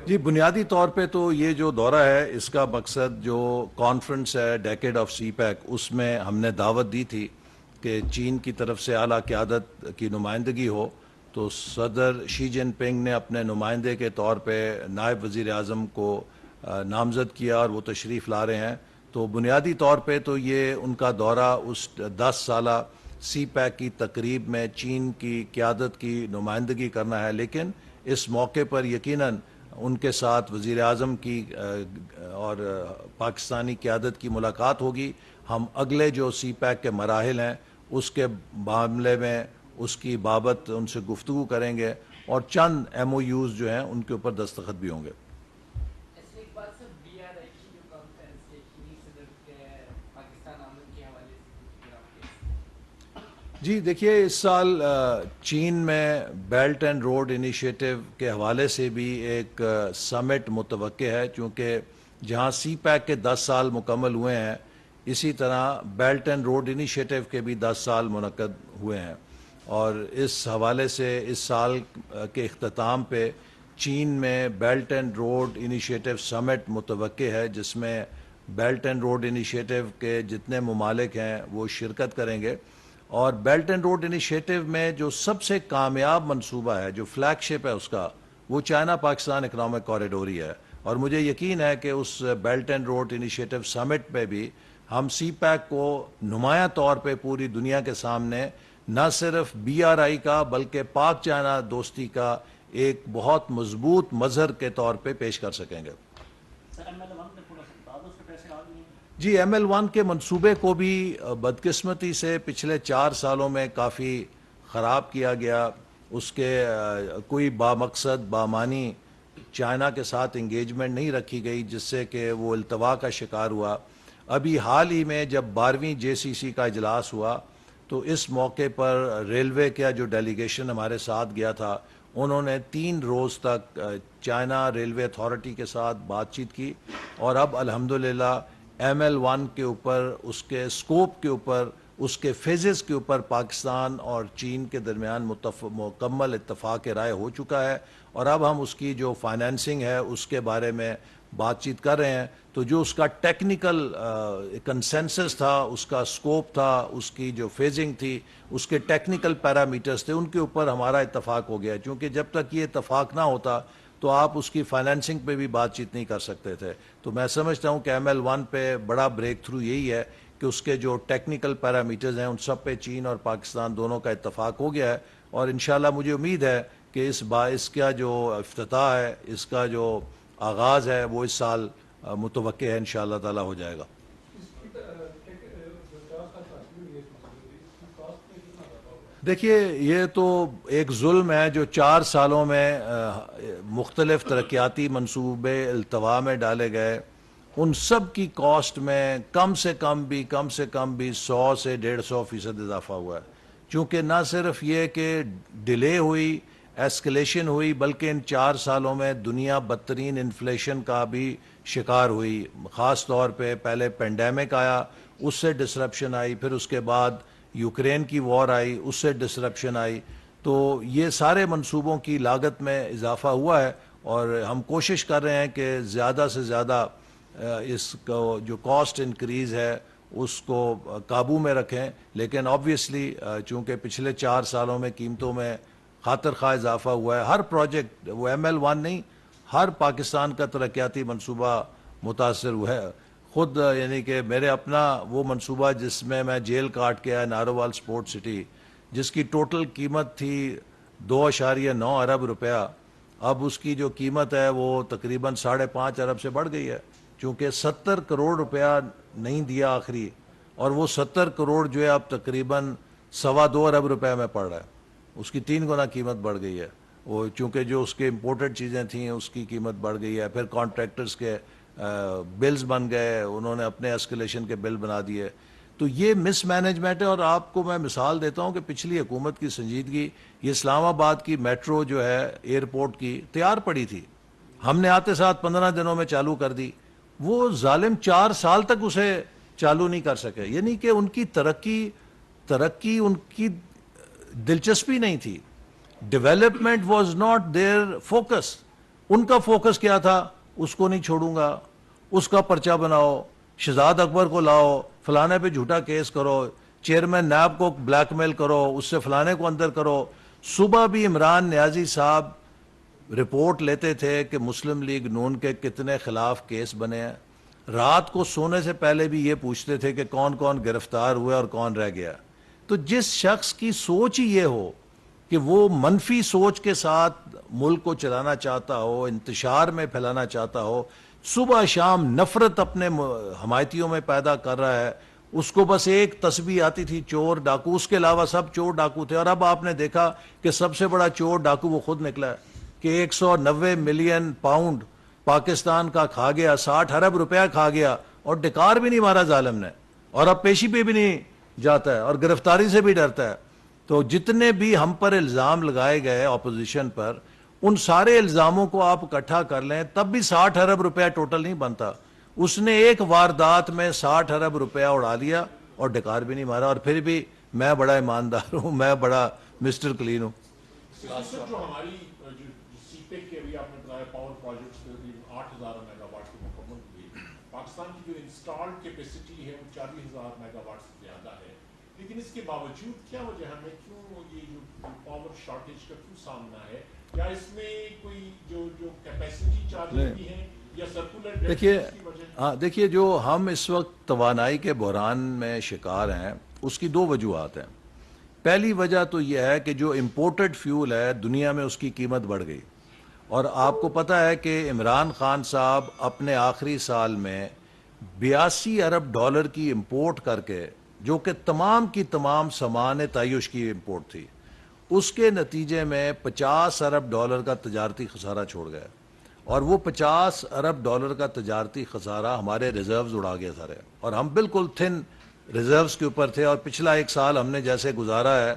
جی بنیادی طور پہ تو یہ جو دورہ ہے اس کا مقصد جو کانفرنس ہے ڈیکیڈ آف سی پیک، اس میں ہم نے دعوت دی تھی کہ چین کی طرف سے اعلیٰ قیادت کی نمائندگی ہو، تو صدر شی جن پنگ نے اپنے نمائندے کے طور پہ نائب وزیر اعظم کو نامزد کیا اور وہ تشریف لا رہے ہیں۔ تو بنیادی طور پہ تو یہ ان کا دورہ اس 10 سالہ سی پیک کی تقریب میں چین کی قیادت کی نمائندگی کرنا ہے، لیکن اس موقع پر یقیناً ان کے ساتھ وزیر اعظم کی اور پاکستانی قیادت کی ملاقات ہوگی۔ ہم اگلے جو سی پیک کے مراحل ہیں اس کے معاملے میں اس کی بابت ان سے گفتگو کریں گے، اور چند ایم او یوز جو ہیں ان کے اوپر دستخط بھی ہوں گے۔ جی دیکھیے، اس سال چین میں بیلٹ اینڈ روڈ انیشیٹو کے حوالے سے بھی ایک سمٹ متوقع ہے، چونکہ جہاں سی پیک کے 10 سال مکمل ہوئے ہیں، اسی طرح بیلٹ اینڈ روڈ انیشیٹو کے بھی 10 سال منعقد ہوئے ہیں، اور اس حوالے سے اس سال کے اختتام پہ چین میں بیلٹ اینڈ روڈ انیشیٹو سمٹ متوقع ہے، جس میں بیلٹ اینڈ روڈ انیشیٹو کے جتنے ممالک ہیں وہ شرکت کریں گے۔ اور بیلٹ اینڈ روڈ انیشیٹو میں جو سب سے کامیاب منصوبہ ہے، جو فلیگ شپ ہے اس کا، وہ چائنا پاکستان اکنامک کوریڈور ہی ہے، اور مجھے یقین ہے کہ اس بیلٹ اینڈ روڈ انیشیٹو سمٹ پہ بھی ہم سی پیک کو نمایاں طور پہ پوری دنیا کے سامنے نہ صرف بی آر آئی کا بلکہ پاک چائنا دوستی کا ایک بہت مضبوط مظہر کے طور پہ پیش کر سکیں گے۔ جی ایم ایل 1 کے منصوبے کو بھی بدقسمتی سے پچھلے 4 سالوں میں کافی خراب کیا گیا، اس کے کوئی بامقصد بامانی چائنا کے ساتھ انگیجمنٹ نہیں رکھی گئی، جس سے کہ وہ التوا کا شکار ہوا۔ ابھی حال ہی میں جب 12ویں جے سی سی کا اجلاس ہوا تو اس موقع پر ریلوے کا جو ڈیلیگیشن ہمارے ساتھ گیا تھا، انہوں نے 3 روز تک چائنا ریلوے اتھارٹی کے ساتھ بات چیت کی، اور اب الحمدللہ ایم ایل 1 کے اوپر، اس کے سکوپ کے اوپر، اس کے فیزز کے اوپر پاکستان اور چین کے درمیان مکمل اتفاق رائے ہو چکا ہے، اور اب ہم اس کی جو فائنینسنگ ہے اس کے بارے میں بات چیت کر رہے ہیں۔ تو جو اس کا ٹیکنیکل کنسنسس تھا، اس کا سکوپ تھا، اس کی جو فیزنگ تھی، اس کے ٹیکنیکل پیرامیٹرز تھے، ان کے اوپر ہمارا اتفاق ہو گیا، کیونکہ جب تک یہ اتفاق نہ ہوتا تو آپ اس کی فائنینسنگ پہ بھی بات چیت نہیں کر سکتے تھے۔ تو میں سمجھتا ہوں کہ ایم ایل 1 پہ بڑا بریک تھرو یہی ہے کہ اس کے جو ٹیکنیکل پیرامیٹرز ہیں ان سب پہ چین اور پاکستان دونوں کا اتفاق ہو گیا ہے، اور انشاءاللہ مجھے امید ہے کہ اس کا جو افتتاح ہے، اس کا جو آغاز ہے، وہ اس سال متوقع ہے، انشاءاللہ تعالی ہو جائے گا۔ دیکھیے، یہ تو ایک ظلم ہے جو 4 سالوں میں مختلف ترقیاتی منصوبے التوا میں ڈالے گئے، ان سب کی کاسٹ میں کم سے کم بھی 100 سے 150% اضافہ ہوا ہے، چونکہ نہ صرف یہ کہ ڈیلے ہوئی، ایسکلیشن ہوئی، بلکہ ان 4 سالوں میں دنیا بدترین انفلیشن کا بھی شکار ہوئی۔ خاص طور پہ پہلے پینڈیمک آیا، اس سے ڈسرپشن آئی، پھر اس کے بعد یوکرین کی وار آئی، اس سے ڈسرپشن آئی، تو یہ سارے منصوبوں کی لاگت میں اضافہ ہوا ہے، اور ہم کوشش کر رہے ہیں کہ زیادہ سے زیادہ اس کو جو کاسٹ انکریز ہے اس کو قابو میں رکھیں، لیکن آبویسلی چونکہ پچھلے 4 سالوں میں قیمتوں میں خاطر خواہ اضافہ ہوا ہے، ہر پروجیکٹ، وہ ایم ایل 1 نہیں، ہر پاکستان کا ترقیاتی منصوبہ متاثر ہوا ہے۔ خود یعنی کہ میرے اپنا وہ منصوبہ جس میں میں جیل کاٹ کے آیا، نارووال سپورٹ سٹی، جس کی ٹوٹل قیمت تھی 2.9 ارب روپیہ، اب اس کی جو قیمت ہے وہ تقریباً 5.5 ارب سے بڑھ گئی ہے، چونکہ 70 کروڑ روپیہ نہیں دیا آخری، اور وہ 70 کروڑ جو ہے اب تقریباً 2.25 ارب روپے میں پڑ رہا ہے، اس کی 3 گنا قیمت بڑھ گئی ہے، وہ چونکہ جو اس کے امپورٹڈ چیزیں تھیں اس کی قیمت بڑھ گئی ہے، پھر کانٹریکٹرز کے بلز بن گئے، انہوں نے اپنے اسکلیشن کے بل بنا دیے، تو یہ مس مینجمنٹ ہے۔ اور آپ کو میں مثال دیتا ہوں کہ پچھلی حکومت کی سنجیدگی، یہ اسلام آباد کی میٹرو جو ہے ایئرپورٹ کی تیار پڑی تھی، ہم نے آتے ساتھ 15 دنوں میں چالو کر دی، وہ ظالم 4 سال تک اسے چالو نہیں کر سکے، یعنی کہ ان کی ترقی ان کی دلچسپی نہیں تھی، development was not there focus, ان کا فوکس کیا تھا؟ اس کو نہیں چھوڑوں گا، اس کا پرچہ بناؤ، شہزاد اکبر کو لاؤ، فلانے پہ جھوٹا کیس کرو، چیئرمین نیب کو بلیک میل کرو، اس سے فلانے کو اندر کرو. صبح بھی عمران نیازی صاحب رپورٹ لیتے تھے کہ مسلم لیگ نون کے کتنے خلاف کیس بنے ہیں. رات کو سونے سے پہلے بھی یہ پوچھتے تھے کہ کون کون گرفتار ہوئے اور کون رہ گیا. تو جس شخص کی سوچ ہی یہ ہو کہ وہ منفی سوچ کے ساتھ ملک کو چلانا چاہتا ہو، انتشار میں پھیلانا چاہتا ہو، صبح شام نفرت اپنے حمایتیوں میں پیدا کر رہا ہے، اس کو بس ایک تسبیح آتی تھی چور ڈاکو، اس کے علاوہ سب چور ڈاکو تھے. اور اب آپ نے دیکھا کہ سب سے بڑا چور ڈاکو وہ خود نکلا ہے کہ 190 ملین پاؤنڈ پاکستان کا کھا گیا، 60 ارب روپیہ کھا گیا، اور ڈکار بھی نہیں مارا ظالم نے، اور اب پیشی پہ بھی نہیں جاتا ہے، اور گرفتاری سے بھی ڈرتا ہے. تو جتنے بھی ہم پر الزام لگائے گئے اپوزیشن پر، ان سارے الزاموں کو آپ اکٹھا کر لیں تب بھی 60 ارب روپیہ ٹوٹل نہیں بنتا. اس نے ایک واردات میں 60 ارب روپیہ اڑا لیا اور ڈکار بھی نہیں مارا، اور پھر بھی میں بڑا ایماندار ہوں، میں بڑا مسٹر کلین ہوں. جو ہماری سی پیک کے ابھی آپ نے بتایا پاور پروجیکٹس 8,000 میگا واٹ کی مکمل ہوئی. پاکستان کی جو انسٹالڈ کیپیسٹی ہے وہ 40,000 میگا واٹ سے زیادہ ہے، لیکن اس کے باوجود کیا وجہ ہمیں کیوں یہ جو پاور شارٹیج کا کیوں سامنا ہے؟ کیا اس میں کوئی جو کیپیسٹی چارجز بھی ہیں یا سرکولر ڈیٹ کی وجہ؟ دیکھیے جو ہم اس وقت توانائی کے بحران میں شکار ہیں، اس کی دو وجوہات ہیں. پہلی وجہ تو یہ ہے کہ جو امپورٹڈ فیول ہے دنیا میں اس کی قیمت بڑھ گئی، اور آپ کو پتہ ہے کہ عمران خان صاحب اپنے آخری سال میں 82 ارب ڈالر کی امپورٹ کر کے، جو کہ تمام کی تمام سامان تعیش کی امپورٹ تھی، اس کے نتیجے میں 50 ارب ڈالر کا تجارتی خسارہ چھوڑ گیا. اور وہ 50 ارب ڈالر کا تجارتی خسارہ ہمارے ریزروز اڑا گیا سارے، اور ہم بالکل تھن ریزروز کے اوپر تھے. اور پچھلا ایک سال ہم نے جیسے گزارا ہے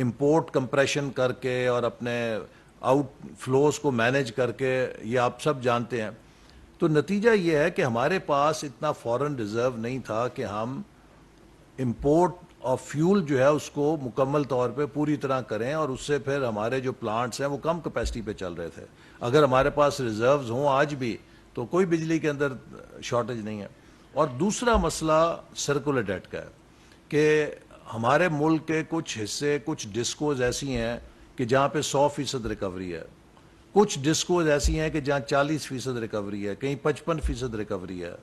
امپورٹ کمپریشن کر کے اور اپنے آؤٹ فلوز کو مینیج کر کے، یہ آپ سب جانتے ہیں. تو نتیجہ یہ ہے کہ ہمارے پاس اتنا فورن ریزرو نہیں تھا کہ ہم امپورٹ آف فیول جو ہے اس کو مکمل طور پہ پوری طرح کریں، اور اس سے پھر ہمارے جو پلانٹس ہیں وہ کم کیپیسٹی پہ چل رہے تھے. اگر ہمارے پاس ریزروز ہوں آج بھی تو کوئی بجلی کے اندر شارٹیج نہیں ہے. اور دوسرا مسئلہ سرکولر ڈیٹ کا ہے کہ ہمارے ملک کے کچھ حصے، کچھ ڈسکوز ایسی ہیں کہ جہاں پہ 100% ریکوری ہے، کچھ ڈسکوز ایسی ہیں کہ جہاں 40% ریکوری ہے، کہیں 55% ریکوری ہے.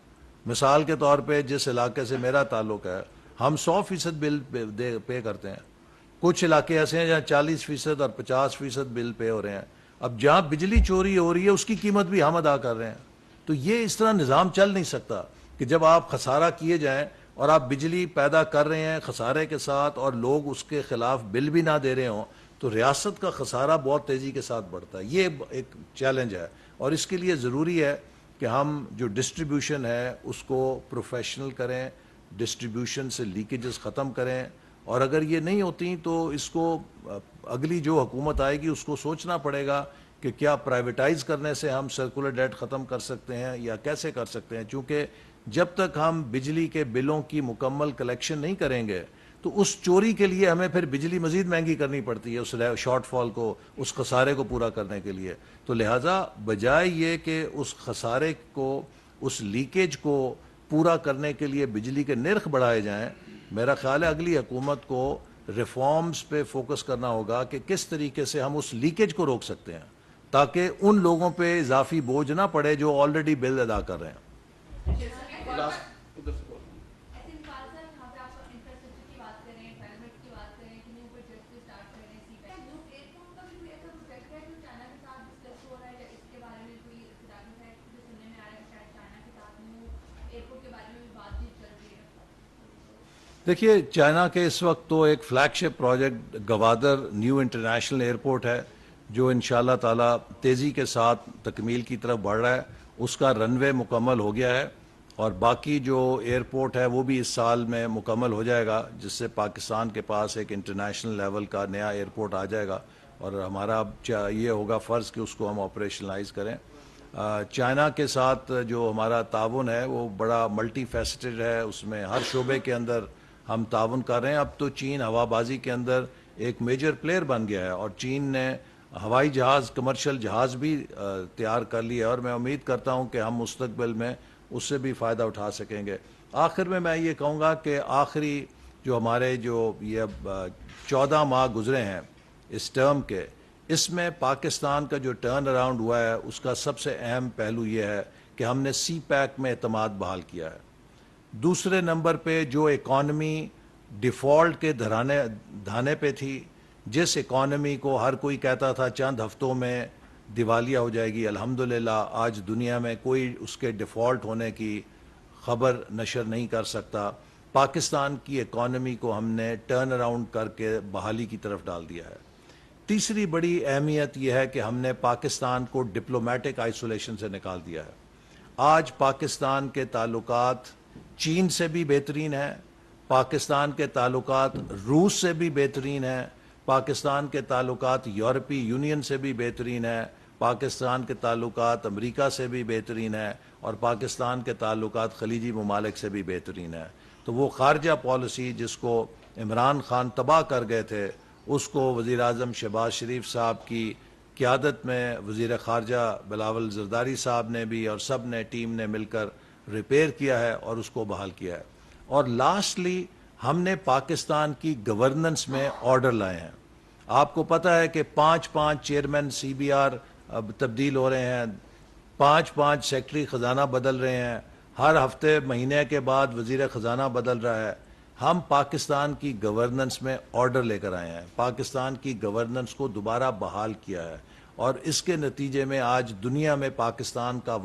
مثال کے طور پہ جس علاقے سے میرا تعلق ہے، ہم 100% بل پے کرتے ہیں. کچھ علاقے ایسے ہیں جہاں 40% اور 50% بل پے ہو رہے ہیں. اب جہاں بجلی چوری ہو رہی ہے اس کی قیمت بھی ہم ادا کر رہے ہیں. تو یہ اس طرح نظام چل نہیں سکتا کہ جب آپ خسارہ کیے جائیں اور آپ بجلی پیدا کر رہے ہیں خسارے کے ساتھ، اور لوگ اس کے خلاف بل بھی نہ دے رہے ہوں، تو ریاست کا خسارہ بہت تیزی کے ساتھ بڑھتا ہے. یہ ایک چیلنج ہے، اور اس کے لیے ضروری ہے کہ ہم جو ڈسٹریبیوشن ہے اس کو پروفیشنل کریں، ڈسٹریبیوشن سے لیکیجز ختم کریں. اور اگر یہ نہیں ہوتی تو اس کو اگلی جو حکومت آئے گی اس کو سوچنا پڑے گا کہ کیا پرائیویٹائز کرنے سے ہم سرکولر ڈیٹ ختم کر سکتے ہیں یا کیسے کر سکتے ہیں. چونکہ جب تک ہم بجلی کے بلوں کی مکمل کلیکشن نہیں کریں گے تو اس چوری کے لیے ہمیں پھر بجلی مزید مہنگی کرنی پڑتی ہے اس شارٹ فال کو، اس خسارے کو پورا کرنے کے لیے. تو لہٰذا بجائے یہ کہ اس خسارے کو، اس لیکیج کو پورا کرنے کے لیے بجلی کے نرخ بڑھائے جائیں، میرا خیال ہے اگلی حکومت کو ریفارمز پہ فوکس کرنا ہوگا کہ کس طریقے سے ہم اس لیکیج کو روک سکتے ہیں تاکہ ان لوگوں پہ اضافی بوجھ نہ پڑے جو آلریڈی بل ادا کر رہے ہیں. دیکھیے چائنا کے اس وقت تو ایک flagship project Gwadar new international airport ہے جو انشاءاللہ تعالی تیزی کے ساتھ تکمیل کی طرف بڑھ رہا ہے. اس کا رن وے مکمل ہو گیا ہے، اور باقی جو ایئرپورٹ ہے وہ بھی اس سال میں مکمل ہو جائے گا، جس سے پاکستان کے پاس ایک انٹرنیشنل لیول کا نیا ایئرپورٹ آ جائے گا. اور ہمارا اب یہ ہوگا فرض کہ اس کو ہم آپریشنلائز کریں. چائنا کے ساتھ جو ہمارا تعاون ہے وہ بڑا ملٹی فیسٹڈ ہے، اس میں ہر شعبے کے اندر ہم تعاون کر رہے ہیں. اب تو چین ہوا بازی کے اندر ایک میجر پلیئر بن گیا ہے، اور چین نے ہوائی جہاز کمرشل جہاز بھی تیار کر لیا اور میں امید کرتا ہوں کہ ہم مستقبل میں اس سے بھی فائدہ اٹھا سکیں گے. آخر میں یہ کہوں گا کہ آخری جو ہمارے جو یہ 14 ماہ گزرے ہیں اس ٹرم کے، اس میں پاکستان کا جو ٹرن اراؤنڈ ہوا ہے اس کا سب سے اہم پہلو یہ ہے کہ ہم نے سی پیک میں اعتماد بحال کیا ہے. دوسرے نمبر پہ جو اکانومی ڈیفالٹ کے دھانے پہ تھی، جس اکانومی کو ہر کوئی کہتا تھا چند ہفتوں میں دیوالیہ ہو جائے گی، الحمدللہ آج دنیا میں کوئی اس کے ڈیفالٹ ہونے کی خبر نشر نہیں کر سکتا. پاکستان کی اکانومی کو ہم نے ٹرن اراؤنڈ کر کے بحالی کی طرف ڈال دیا ہے. تیسری بڑی اہمیت یہ ہے کہ ہم نے پاکستان کو ڈپلومیٹک آئسولیشن سے نکال دیا ہے. آج پاکستان کے تعلقات چین سے بھی بہترین ہیں، پاکستان کے تعلقات روس سے بھی بہترین ہیں، پاکستان کے تعلقات یورپی یونین سے بھی بہترین ہیں، پاکستان کے تعلقات امریکہ سے بھی بہترین ہیں، اور پاکستان کے تعلقات خلیجی ممالک سے بھی بہترین ہیں. تو وہ خارجہ پالیسی جس کو عمران خان تباہ کر گئے تھے، اس کو وزیر اعظم شہباز شریف صاحب کی قیادت میں وزیر خارجہ بلاول زرداری صاحب نے بھی اور سب نے ٹیم نے مل کر ریپیئر کیا ہے اور اس کو بحال کیا ہے. اور لاسٹلی ہم نے پاکستان کی گورننس میں آرڈر لائے ہیں. آپ کو پتہ ہے کہ 5 چیئرمین سی بی آر اب تبدیل ہو رہے ہیں، 5 سیکٹری خزانہ بدل رہے ہیں، ہر ہفتے مہینے کے بعد وزیر خزانہ بدل رہا ہے. ہم پاکستان کی گورننس میں آرڈر لے کر آئے ہیں، پاکستان کی گورننس کو دوبارہ بحال کیا ہے، اور اس کے نتیجے میں آج دنیا میں پاکستان کا